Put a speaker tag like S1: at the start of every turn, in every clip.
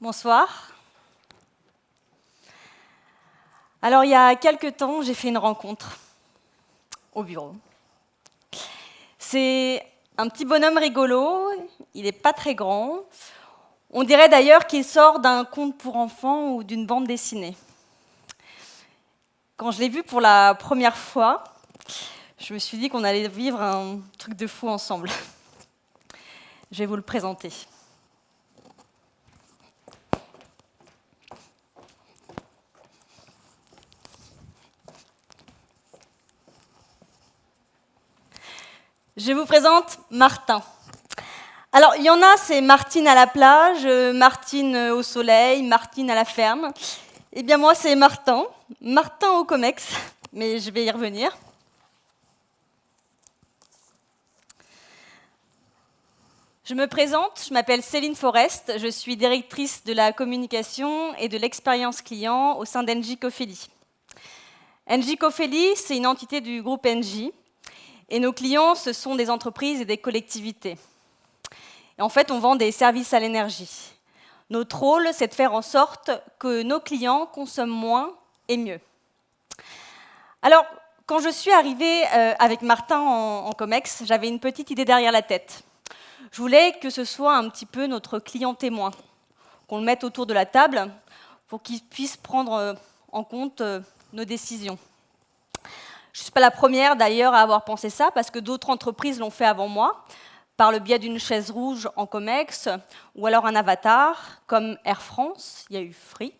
S1: Bonsoir. Alors, il y a quelque temps, j'ai fait une rencontre au bureau. C'est un petit bonhomme rigolo, il n'est pas très grand. On dirait d'ailleurs qu'il sort d'un conte pour enfants ou d'une bande dessinée. Quand je l'ai vu pour la première fois, je me suis dit qu'on allait vivre un truc de fou ensemble. Je vais vous le présenter. Je vous présente Martin. Alors, il y en a, c'est Martine à la plage, Martine au soleil, Martine à la ferme. Eh bien, moi, c'est Martin. Martin au COMEX, mais je vais y revenir. Je me présente, je m'appelle Céline Forest, je suis directrice de la communication et de l'expérience client au sein d'Engie Cofeli. Engie Cofeli, c'est une entité du groupe Engie, et nos clients, ce sont des entreprises et des collectivités. Et en fait, on vend des services à l'énergie. Notre rôle, c'est de faire en sorte que nos clients consomment moins et mieux. Alors, quand je suis arrivée avec Martin en COMEX, j'avais une petite idée derrière la tête. Je voulais que ce soit un petit peu notre client témoin, qu'on le mette autour de la table pour qu'il puisse prendre en compte nos décisions. Je ne suis pas la première d'ailleurs à avoir pensé ça, parce que d'autres entreprises l'ont fait avant moi, par le biais d'une chaise rouge en COMEX, ou alors un avatar, comme Air France, il y a eu Free,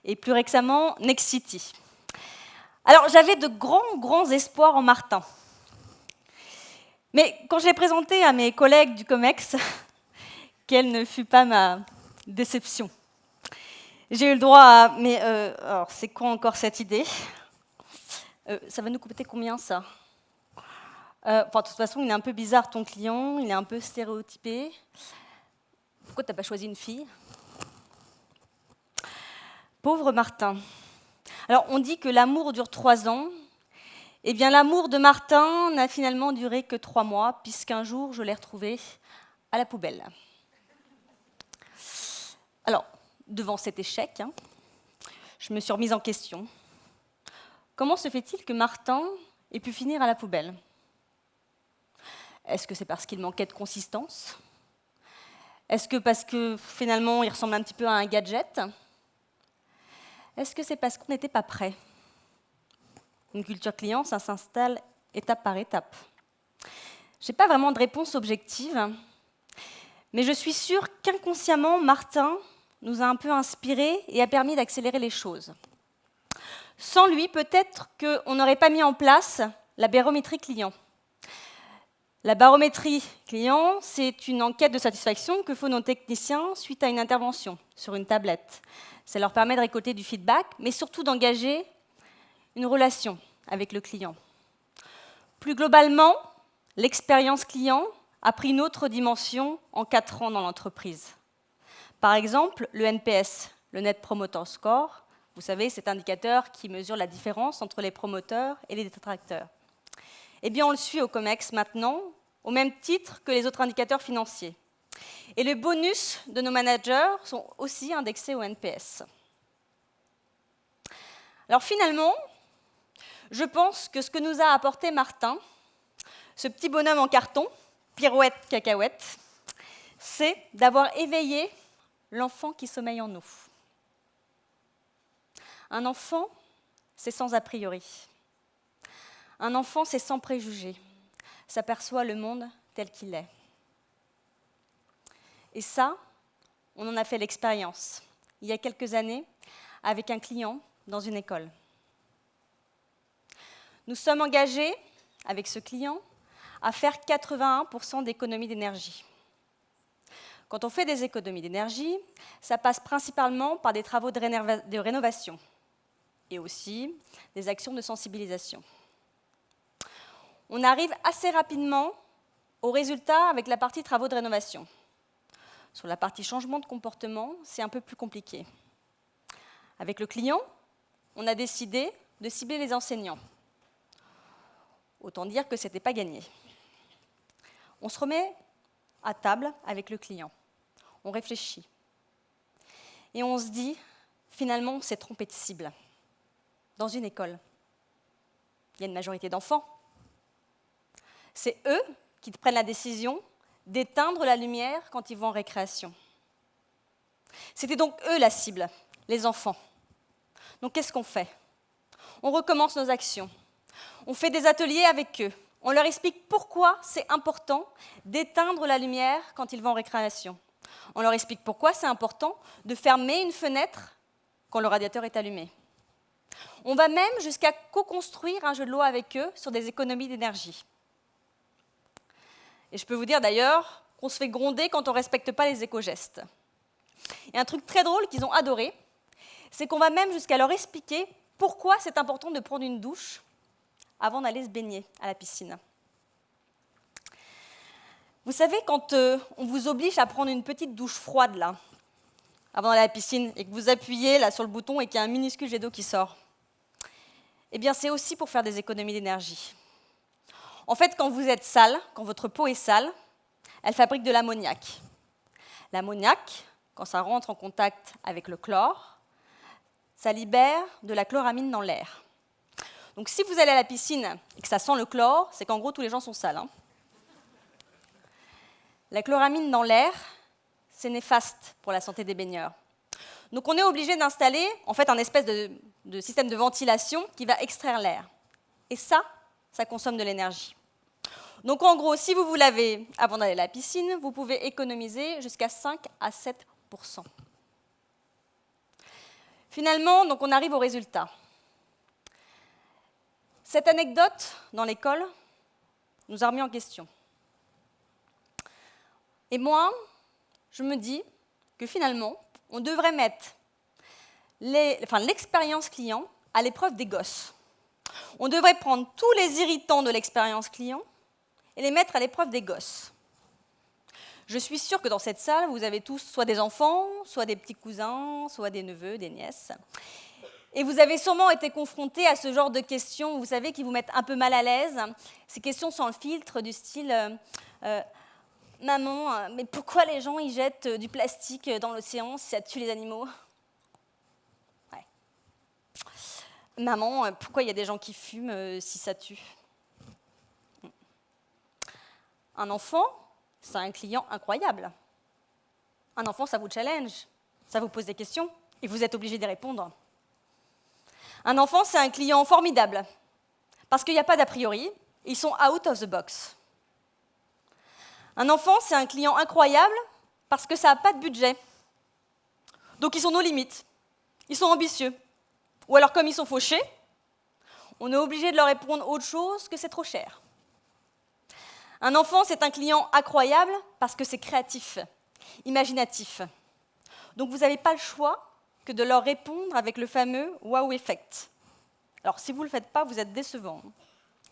S1: et plus récemment Nexity. Alors j'avais de grands espoirs en Martin. Mais quand je l'ai présenté à mes collègues du COMEX, quelle ne fut pas ma déception. J'ai eu le droit à... Mais alors, c'est quoi encore cette idée? Ça va nous coûter combien, ça? De toute façon, il est un peu bizarre, ton client, il est un peu stéréotypé. Pourquoi tu n'as pas choisi une fille? Pauvre Martin. Alors, on dit que l'amour dure 3 ans. Eh bien, l'amour de Martin n'a finalement duré que 3 mois, puisqu'un jour, je l'ai retrouvé à la poubelle. Alors, devant cet échec, je me suis remise en question. Comment se fait-il que Martin ait pu finir à la poubelle? Est-ce que c'est parce qu'il manquait de consistance? Est-ce que parce que finalement il ressemble un petit peu à un gadget? Est-ce que c'est parce qu'on n'était pas prêt? Une culture client, ça s'installe étape par étape. Je n'ai pas vraiment de réponse objective, mais je suis sûre qu'inconsciemment, Martin nous a un peu inspirés et a permis d'accélérer les choses. Sans lui, peut-être qu'on n'aurait pas mis en place la barométrie client. La barométrie client, c'est une enquête de satisfaction que font nos techniciens suite à une intervention sur une tablette. Ça leur permet de récolter du feedback, mais surtout d'engager une relation avec le client. Plus globalement, l'expérience client a pris une autre dimension en 4 ans dans l'entreprise. Par exemple, le NPS, le Net Promoter Score, vous savez, cet indicateur qui mesure la différence entre les promoteurs et les détracteurs. Eh bien, on le suit au COMEX maintenant, au même titre que les autres indicateurs financiers. Et les bonus de nos managers sont aussi indexés au NPS. Alors finalement, je pense que ce que nous a apporté Martin, ce petit bonhomme en carton, pirouette, cacahuète, c'est d'avoir éveillé l'enfant qui sommeille en nous. Un enfant, c'est sans a priori. Un enfant, c'est sans préjugés. Ça perçoit le monde tel qu'il est. Et ça, on en a fait l'expérience, il y a quelques années, avec un client dans une école. Nous sommes engagés, avec ce client, à faire 81% d'économies d'énergie. Quand on fait des économies d'énergie, ça passe principalement par des travaux de rénovation et aussi des actions de sensibilisation. On arrive assez rapidement au résultat avec la partie travaux de rénovation. Sur la partie changement de comportement, c'est un peu plus compliqué. Avec le client, on a décidé de cibler les enseignants. Autant dire que ce n'était pas gagné. On se remet à table avec le client. On réfléchit. et on se dit, finalement, on s'est trompé de cible. Dans une école, il y a une majorité d'enfants. C'est eux qui prennent la décision d'éteindre la lumière quand ils vont en récréation. C'était donc eux la cible, les enfants. Donc qu'est-ce qu'on fait? On recommence nos actions. On fait des ateliers avec eux. On leur explique pourquoi c'est important d'éteindre la lumière quand ils vont en récréation. On leur explique pourquoi c'est important de fermer une fenêtre quand le radiateur est allumé. On va même jusqu'à co-construire un jeu de loi avec eux sur des économies d'énergie. Et je peux vous dire d'ailleurs qu'on se fait gronder quand on ne respecte pas les éco-gestes. Et un truc très drôle qu'ils ont adoré, c'est qu'on va même jusqu'à leur expliquer pourquoi c'est important de prendre une douche avant d'aller se baigner à la piscine. Vous savez, quand on vous oblige à prendre une petite douche froide là, avant d'aller à la piscine, et que vous appuyez là sur le bouton et qu'il y a un minuscule jet d'eau qui sort, eh bien c'est aussi pour faire des économies d'énergie. En fait, quand vous êtes sale, quand votre peau est sale, elle fabrique de l'ammoniac. L'ammoniac, quand ça rentre en contact avec le chlore, ça libère de la chloramine dans l'air. Donc si vous allez à la piscine et que ça sent le chlore, c'est qu'en gros tous les gens sont sales. Hein. La chloramine dans l'air, c'est néfaste pour la santé des baigneurs. Donc on est obligé d'installer en fait un espèce de système de ventilation qui va extraire l'air. Et ça consomme de l'énergie. Donc en gros, si vous vous lavez avant d'aller à la piscine, vous pouvez économiser jusqu'à 5 à 7%. Finalement, donc on arrive au résultat. Cette anecdote dans l'école nous a remis en question. Et moi, je me dis que finalement, on devrait mettre l'expérience client à l'épreuve des gosses. On devrait prendre tous les irritants de l'expérience client et les mettre à l'épreuve des gosses. Je suis sûre que dans cette salle, vous avez tous soit des enfants, soit des petits cousins, soit des neveux, des nièces. Et vous avez sûrement été confrontés à ce genre de questions, vous savez, qui vous mettent un peu mal à l'aise. Ces questions sans le filtre, du style Maman, mais pourquoi les gens ils jettent du plastique dans l'océan si ça tue les animaux? Ouais. Maman, pourquoi il y a des gens qui fument si ça tue? Un enfant, c'est un client incroyable. Un enfant, ça vous challenge, ça vous pose des questions et vous êtes obligé d'y répondre. Un enfant, c'est un client formidable parce qu'il n'y a pas d'a priori, ils sont out of the box. Un enfant, c'est un client incroyable parce que ça n'a pas de budget. Donc ils sont nos limites, ils sont ambitieux. Ou alors comme ils sont fauchés, on est obligé de leur répondre autre chose que c'est trop cher. Un enfant, c'est un client incroyable parce que c'est créatif, imaginatif. Donc vous n'avez pas le choix que de leur répondre avec le fameux « wow effect ». Alors si vous ne le faites pas, vous êtes décevant.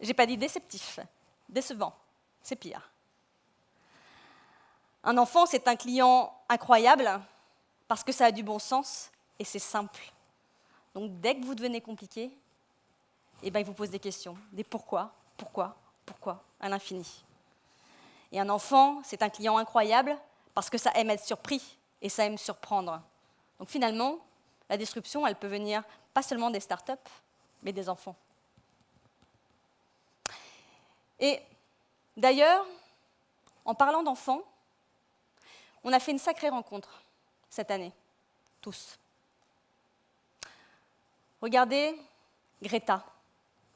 S1: Je n'ai pas dit déceptif, décevant, c'est pire. Un enfant, c'est un client incroyable parce que ça a du bon sens et c'est simple. Donc dès que vous devenez compliqué, eh ben, il vous pose des questions, des pourquoi, à l'infini. Et un enfant, c'est un client incroyable parce que ça aime être surpris et ça aime surprendre. Donc finalement, la disruption, elle peut venir pas seulement des startups, mais des enfants. Et d'ailleurs, en parlant d'enfants, on a fait une sacrée rencontre cette année, tous. Regardez Greta.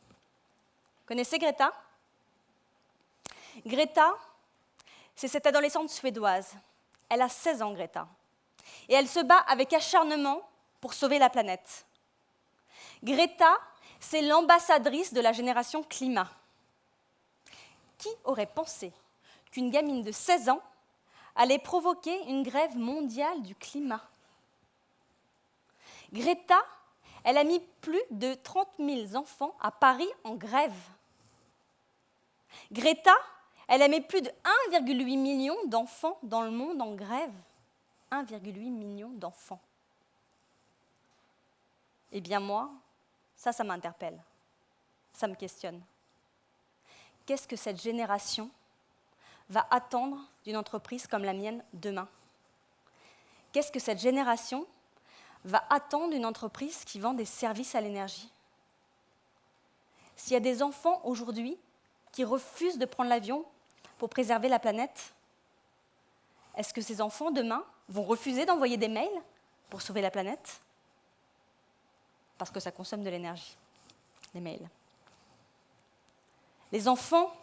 S1: Vous connaissez Greta? Greta, c'est cette adolescente suédoise. Elle a 16 ans, Greta. Et elle se bat avec acharnement pour sauver la planète. Greta, c'est l'ambassadrice de la génération climat. Qui aurait pensé qu'une gamine de 16 ans allait provoquer une grève mondiale du climat? Greta, elle a mis plus de 30 000 enfants à Paris en grève. Greta, elle a mis plus de 1,8 million d'enfants dans le monde en grève. 1,8 million d'enfants. Eh bien moi, ça m'interpelle, ça me questionne. Qu'est-ce que cette génération va attendre d'une entreprise comme la mienne demain? Qu'est-ce que cette génération va attendre une entreprise qui vend des services à l'énergie? S'il y a des enfants aujourd'hui qui refusent de prendre l'avion pour préserver la planète, est-ce que ces enfants, demain, vont refuser d'envoyer des mails pour sauver la planète? Parce que ça consomme de l'énergie, les mails. Les enfants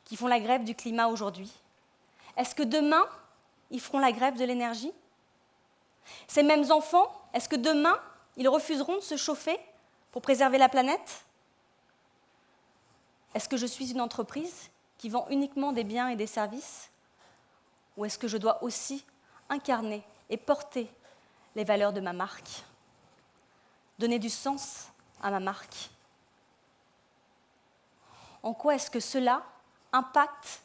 S1: qui font la grève du climat aujourd'hui, est-ce que demain, ils feront la grève de l'énergie? Ces mêmes enfants, est-ce que demain, ils refuseront de se chauffer pour préserver la planète? Est-ce que je suis une entreprise qui vend uniquement des biens et des services? Ou est-ce que je dois aussi incarner et porter les valeurs de ma marque? Donner du sens à ma marque? En quoi est-ce que cela impacte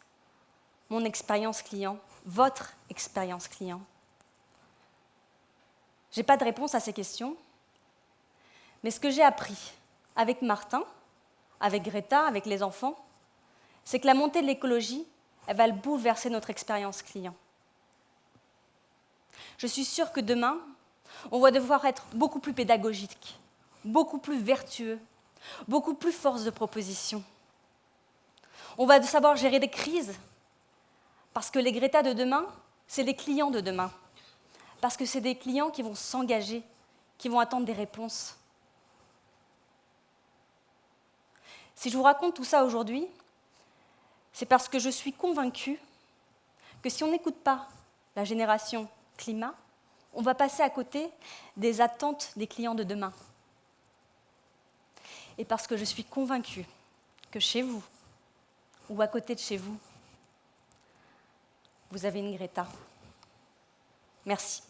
S1: mon expérience client, votre expérience client? Je n'ai pas de réponse à ces questions, mais ce que j'ai appris avec Martin, avec Greta, avec les enfants, c'est que la montée de l'écologie, elle va bouleverser notre expérience client. Je suis sûre que demain, on va devoir être beaucoup plus pédagogique, beaucoup plus vertueux, beaucoup plus force de proposition. On va savoir gérer des crises, parce que les Greta de demain, c'est les clients de demain. Parce que c'est des clients qui vont s'engager, qui vont attendre des réponses. Si je vous raconte tout ça aujourd'hui, c'est parce que je suis convaincue que si on n'écoute pas la génération climat, on va passer à côté des attentes des clients de demain. Et parce que je suis convaincue que chez vous, ou à côté de chez vous, vous avez une Greta. Merci.